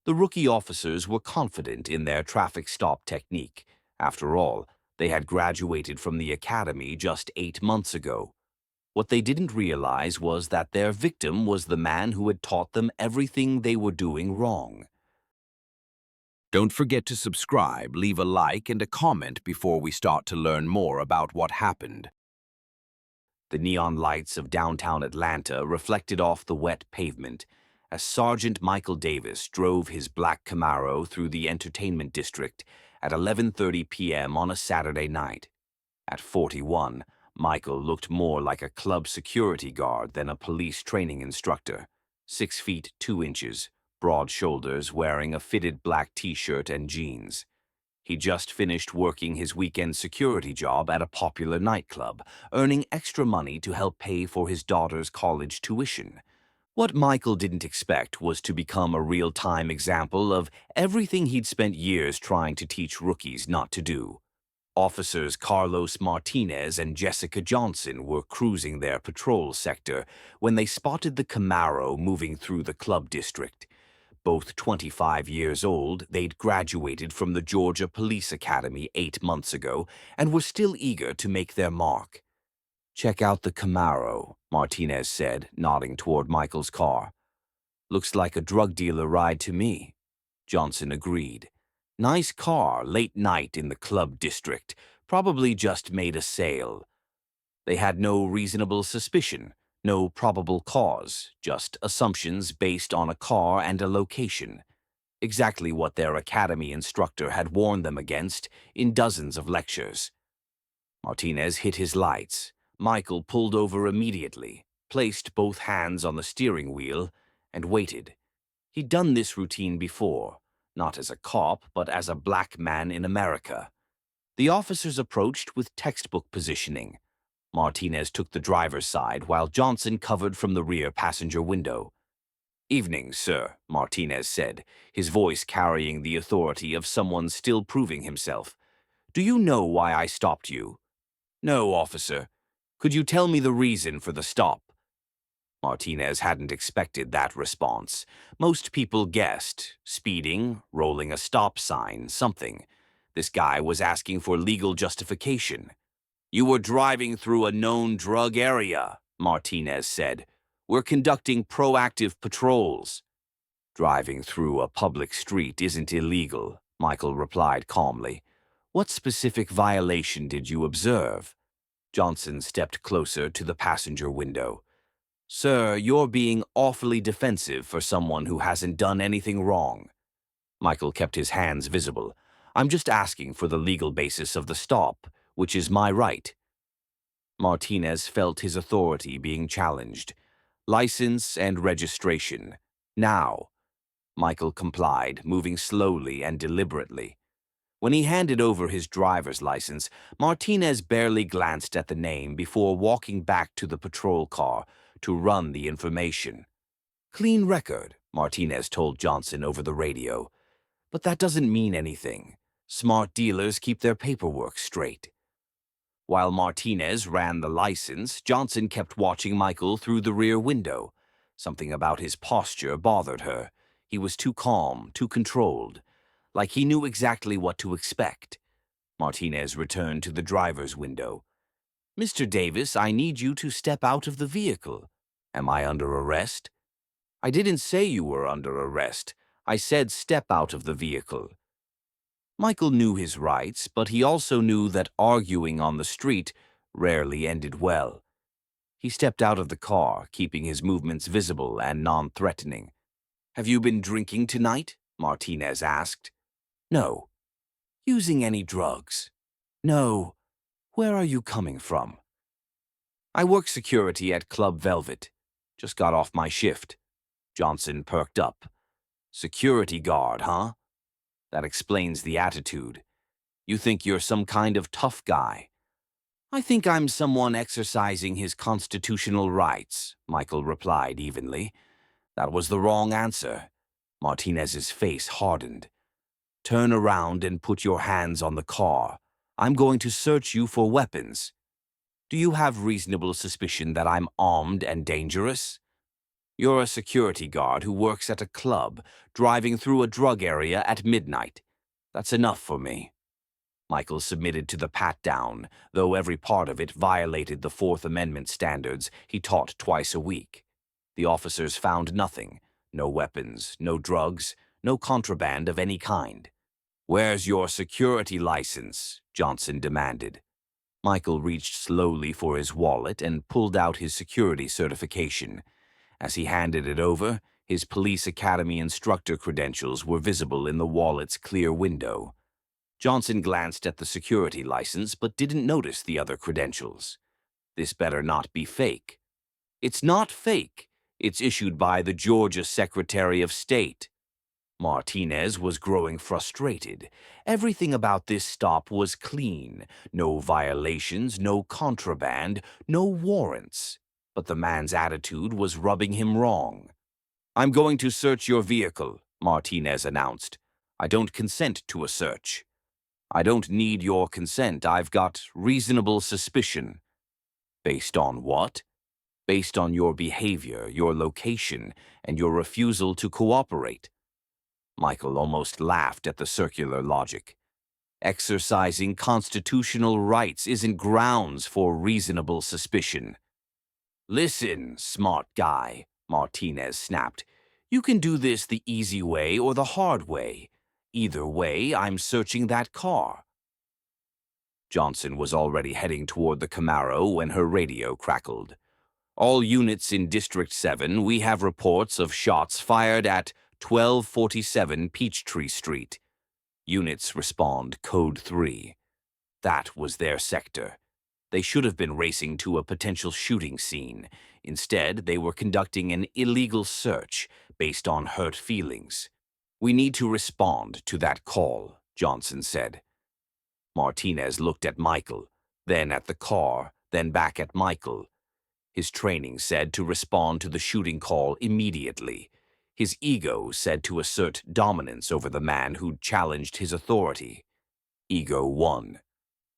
The rookie officers were confident in their traffic stop technique. After all, they had graduated from the academy just 8 months ago. What they didn't realize was that their victim was the man who had taught them everything they were doing wrong. Don't forget to subscribe, leave a like, and a comment before we start to learn more about what happened. The neon lights of downtown Atlanta reflected off the wet pavement as Sergeant Michael Davis drove his black Camaro through the entertainment district at 11:30 p.m. on a Saturday night. At 41, Michael looked more like a club security guard than a police training instructor. 6 feet 2 inches, broad shoulders, wearing a fitted black t-shirt and jeans. He just finished working his weekend security job at a popular nightclub, earning extra money to help pay for his daughter's college tuition. What Michael didn't expect was to become a real-time example of everything he'd spent years trying to teach rookies not to do. Officers Carlos Martinez and Jessica Johnson were cruising their patrol sector when they spotted the Camaro moving through the club district. Both 25 years old, they'd graduated from the Georgia Police Academy 8 months ago and were still eager to make their mark. "Check out the Camaro," Martinez said, nodding toward Michael's car. "Looks like a drug dealer ride to me." Johnson agreed. "Nice car, late night in the club district. Probably just made a sale." They had no reasonable suspicion, no probable cause, just assumptions based on a car and a location. Exactly what their academy instructor had warned them against in dozens of lectures. Martinez hit his lights. Michael pulled over immediately, placed both hands on the steering wheel, and waited. He'd done this routine before, not as a cop, but as a black man in America. The officers approached with textbook positioning. Martinez took the driver's side while Johnson covered from the rear passenger window. "Evening, sir," Martinez said, his voice carrying the authority of someone still proving himself. "Do you know why I stopped you?" "No, officer. Could you tell me the reason for the stop?" Martinez hadn't expected that response. Most people guessed. Speeding, rolling a stop sign, something. This guy was asking for legal justification. "You were driving through a known drug area," Martinez said. "We're conducting proactive patrols." "Driving through a public street isn't illegal," Michael replied calmly. "What specific violation did you observe?" Johnson stepped closer to the passenger window. "Sir, you're being awfully defensive for someone who hasn't done anything wrong." Michael kept his hands visible. "I'm just asking for the legal basis of the stop, which is my right." Martinez felt his authority being challenged. "License and registration. Now." Michael complied, moving slowly and deliberately. When he handed over his driver's license, Martinez barely glanced at the name before walking back to the patrol car to run the information. "Clean record," Martinez told Johnson over the radio. "But that doesn't mean anything. Smart dealers keep their paperwork straight." While Martinez ran the license, Johnson kept watching Michael through the rear window. Something about his posture bothered her. He was too calm, too controlled, like he knew exactly what to expect. Martinez returned to the driver's window. "Mr. Davis, I need you to step out of the vehicle." "Am I under arrest?" "I didn't say you were under arrest. I said step out of the vehicle." Michael knew his rights, but he also knew that arguing on the street rarely ended well. He stepped out of the car, keeping his movements visible and non-threatening. "Have you been drinking tonight?" Martinez asked. "No." "Using any drugs?" "No." "Where are you coming from?" "I work security at Club Velvet. Just got off my shift." Johnson perked up. "Security guard, huh? That explains the attitude. You think you're some kind of tough guy." "I think I'm someone exercising his constitutional rights," Michael replied evenly. That was the wrong answer. Martinez's face hardened. "Turn around and put your hands on the car. I'm going to search you for weapons. Do you have reasonable suspicion that I'm armed and dangerous?" You're a security guard who works at a club, driving through a drug area at midnight. That's enough for me. Michael submitted to the pat-down, though every part of it violated the Fourth Amendment standards he taught twice a week. The officers found nothing. No weapons, no drugs, no contraband of any kind. "Where's your security license?" Johnson demanded. Michael reached slowly for his wallet and pulled out his security certification. As he handed it over, his police academy instructor credentials were visible in the wallet's clear window. Johnson glanced at the security license but didn't notice the other credentials. This better not be fake. "It's not fake. It's issued by the Georgia Secretary of State." Martinez was growing frustrated. Everything about this stop was clean. No violations, no contraband, no warrants. But the man's attitude was rubbing him wrong. "I'm going to search your vehicle," Martinez announced. "I don't consent to a search." "I don't need your consent. I've got reasonable suspicion." "Based on what?" "Based on your behavior, your location, and your refusal to cooperate." Michael almost laughed at the circular logic. Exercising constitutional rights isn't grounds for reasonable suspicion. "Listen, smart guy," Martinez snapped. "You can do this the easy way or the hard way. Either way, I'm searching that car." Johnson was already heading toward the Camaro when her radio crackled. "All units in District 7, we have reports of shots fired at 1247 Peachtree Street. Units respond Code 3. That was their sector. They should have been racing to a potential shooting scene. Instead, they were conducting an illegal search based on hurt feelings. We need to respond to that call," Johnson said. Martinez looked at Michael, then at the car, then back at Michael. His training said to respond to the shooting call immediately. His ego said to assert dominance over the man who'd challenged his authority. Ego won.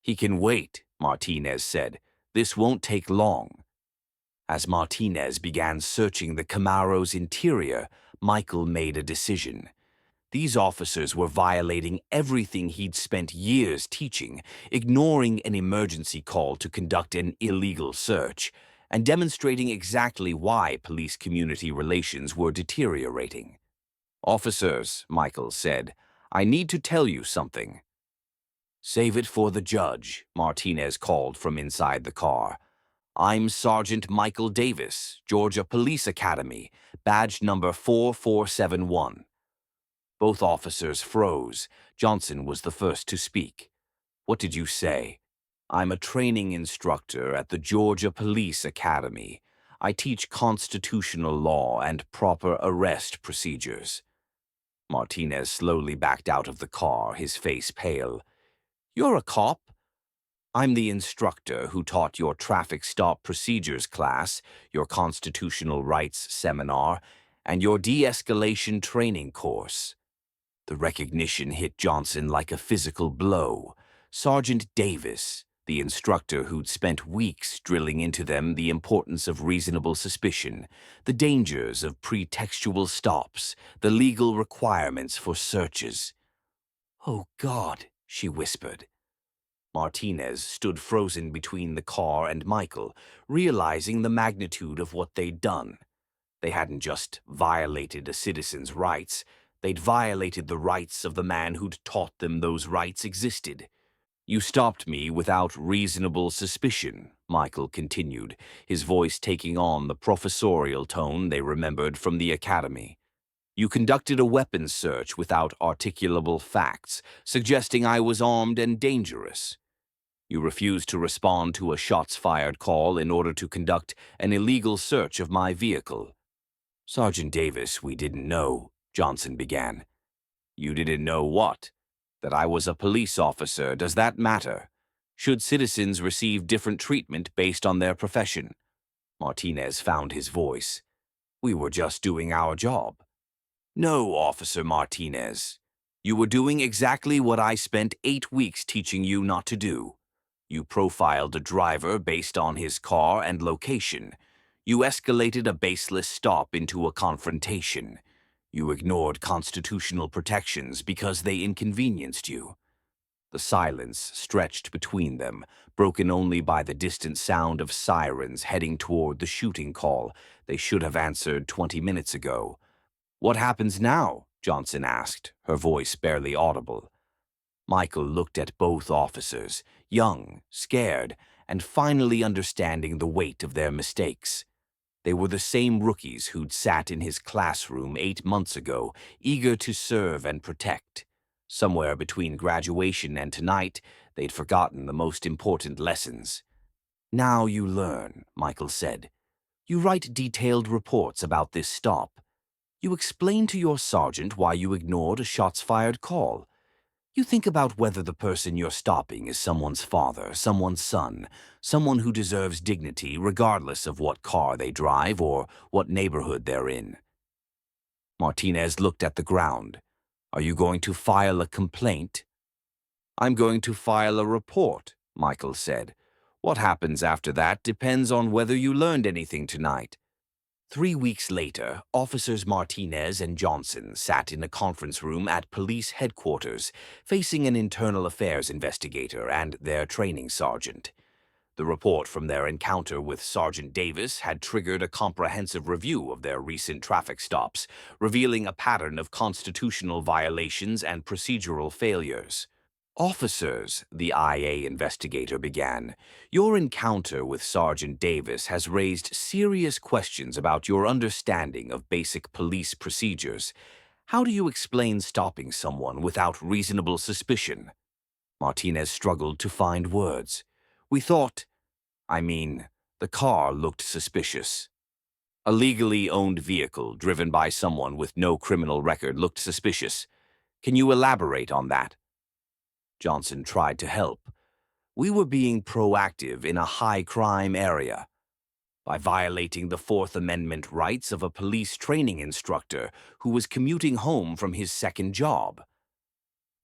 "He can wait," Martinez said. "This won't take long." As Martinez began searching the Camaro's interior, Michael made a decision. These officers were violating everything he'd spent years teaching, ignoring an emergency call to conduct an illegal search, and demonstrating exactly why police-community relations were deteriorating. "Officers," Michael said, "I need to tell you something." "Save it for the judge," Martinez called from inside the car. "I'm Sergeant Michael Davis, Georgia Police Academy, badge number 4471. Both officers froze. Johnson was the first to speak. "What did you say?" "I'm a training instructor at the Georgia Police Academy. I teach constitutional law and proper arrest procedures." Martinez slowly backed out of the car, his face pale. "You're a cop?" "I'm the instructor who taught your traffic stop procedures class, your constitutional rights seminar, and your de-escalation training course." The recognition hit Johnson like a physical blow. Sergeant Davis, the instructor who'd spent weeks drilling into them the importance of reasonable suspicion, the dangers of pretextual stops, the legal requirements for searches. "Oh, God," she whispered. Martinez stood frozen between the car and Michael, realizing the magnitude of what they'd done. They hadn't just violated a citizen's rights, they'd violated the rights of the man who'd taught them those rights existed. "You stopped me without reasonable suspicion," Michael continued, his voice taking on the professorial tone they remembered from the academy. "You conducted a weapons search without articulable facts, suggesting I was armed and dangerous. You refused to respond to a shots-fired call in order to conduct an illegal search of my vehicle." "Sergeant Davis, we didn't know," Johnson began. "You didn't know what? That I was a police officer. Does that matter? Should citizens receive different treatment based on their profession?" Martinez found his voice. "We were just doing our job." "No, Officer Martinez. You were doing exactly what I spent 8 weeks teaching you not to do. You profiled a driver based on his car and location. You escalated a baseless stop into a confrontation. You ignored constitutional protections because they inconvenienced you. The silence stretched between them, broken only by the distant sound of sirens heading toward the shooting call they should have answered 20 minutes ago. "What happens now?" Johnson asked, her voice barely audible. Michael looked at both officers, young, scared, and finally understanding the weight of their mistakes. They were the same rookies who'd sat in his classroom 8 months ago, eager to serve and protect. Somewhere between graduation and tonight, they'd forgotten the most important lessons. "Now you learn," Michael said. "You write detailed reports about this stop. You explain to your sergeant why you ignored a shots-fired call. You think about whether the person you're stopping is someone's father, someone's son, someone who deserves dignity regardless of what car they drive or what neighborhood they're in." Martinez looked at the ground. "Are you going to file a complaint?" "I'm going to file a report," Michael said. "What happens after that depends on whether you learned anything tonight." 3 weeks later, officers Martinez and Johnson sat in a conference room at police headquarters, facing an internal affairs investigator and their training sergeant. The report from their encounter with Sergeant Davis had triggered a comprehensive review of their recent traffic stops, revealing a pattern of constitutional violations and procedural failures. "Officers," the IA investigator began, "your encounter with Sergeant Davis has raised serious questions about your understanding of basic police procedures. How do you explain stopping someone without reasonable suspicion?" Martinez struggled to find words. "We thought, the car looked suspicious. A legally owned vehicle driven by someone with no criminal record looked suspicious. Can you elaborate on that?" Johnson tried to help. "We were being proactive in a high-crime area. By violating the Fourth Amendment rights of a police training instructor who was commuting home from his second job."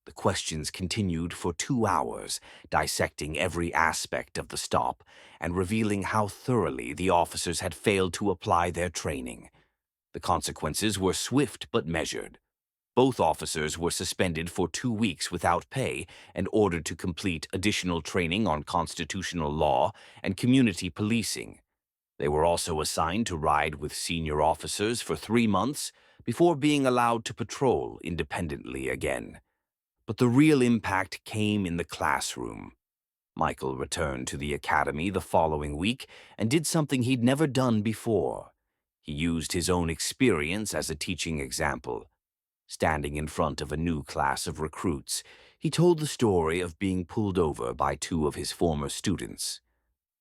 The questions continued for 2 hours, dissecting every aspect of the stop and revealing how thoroughly the officers had failed to apply their training. The consequences were swift but measured. Both officers were suspended for 2 weeks without pay and ordered to complete additional training on constitutional law and community policing. They were also assigned to ride with senior officers for 3 months before being allowed to patrol independently again. But the real impact came in the classroom. Michael returned to the academy the following week and did something he'd never done before. He used his own experience as a teaching example. Standing in front of a new class of recruits, he told the story of being pulled over by 2 of his former students.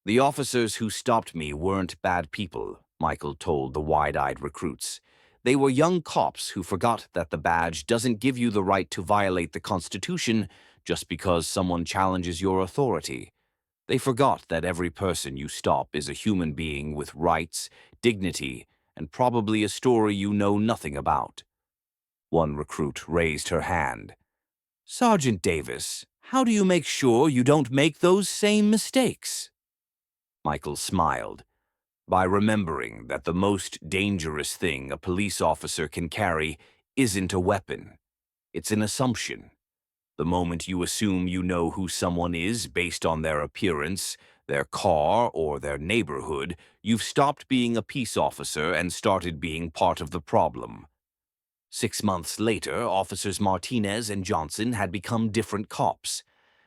"The officers who stopped me weren't bad people," Michael told the wide-eyed recruits. "They were young cops who forgot that the badge doesn't give you the right to violate the Constitution just because someone challenges your authority. They forgot that every person you stop is a human being with rights, dignity, and probably a story you know nothing about." One recruit raised her hand. "Sergeant Davis, how do you make sure you don't make those same mistakes?" Michael smiled. "By remembering that the most dangerous thing a police officer can carry isn't a weapon. It's an assumption. The moment you assume you know who someone is based on their appearance, their car, or their neighborhood, you've stopped being a peace officer and started being part of the problem." 6 months later, officers Martinez and Johnson had become different cops.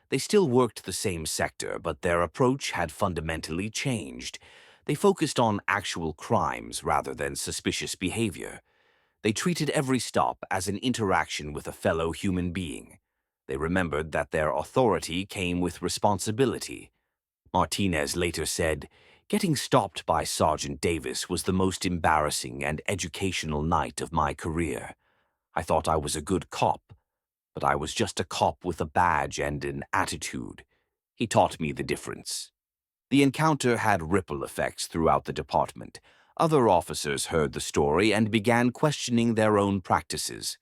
They still worked the same sector, but their approach had fundamentally changed. They focused on actual crimes rather than suspicious behavior. They treated every stop as an interaction with a fellow human being. They remembered that their authority came with responsibility. Martinez later said, "Getting stopped by Sergeant Davis was the most embarrassing and educational night of my career. I thought I was a good cop, but I was just a cop with a badge and an attitude. He taught me the difference." The encounter had ripple effects throughout the department. Other officers heard the story and began questioning their own practices.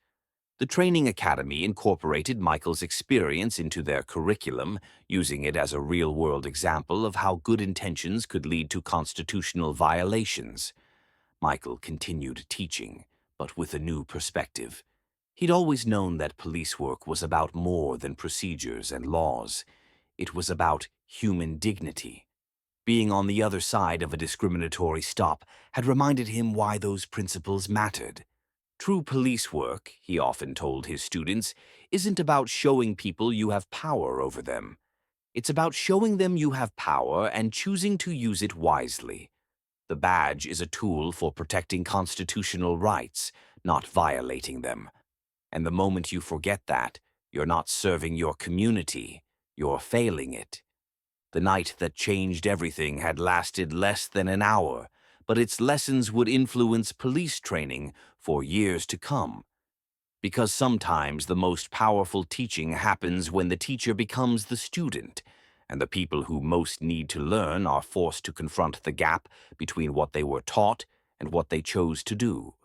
The training academy incorporated Michael's experience into their curriculum, using it as a real-world example of how good intentions could lead to constitutional violations. Michael continued teaching, but with a new perspective. He'd always known that police work was about more than procedures and laws. It was about human dignity. Being on the other side of a discriminatory stop had reminded him why those principles mattered. True police work, he often told his students, isn't about showing people you have power over them. It's about showing them you have power and choosing to use it wisely. The badge is a tool for protecting constitutional rights, not violating them. And the moment you forget that, you're not serving your community, you're failing it. The night that changed everything had lasted less than an hour, but its lessons would influence police training for years to come. Because sometimes the most powerful teaching happens when the teacher becomes the student, and the people who most need to learn are forced to confront the gap between what they were taught and what they chose to do.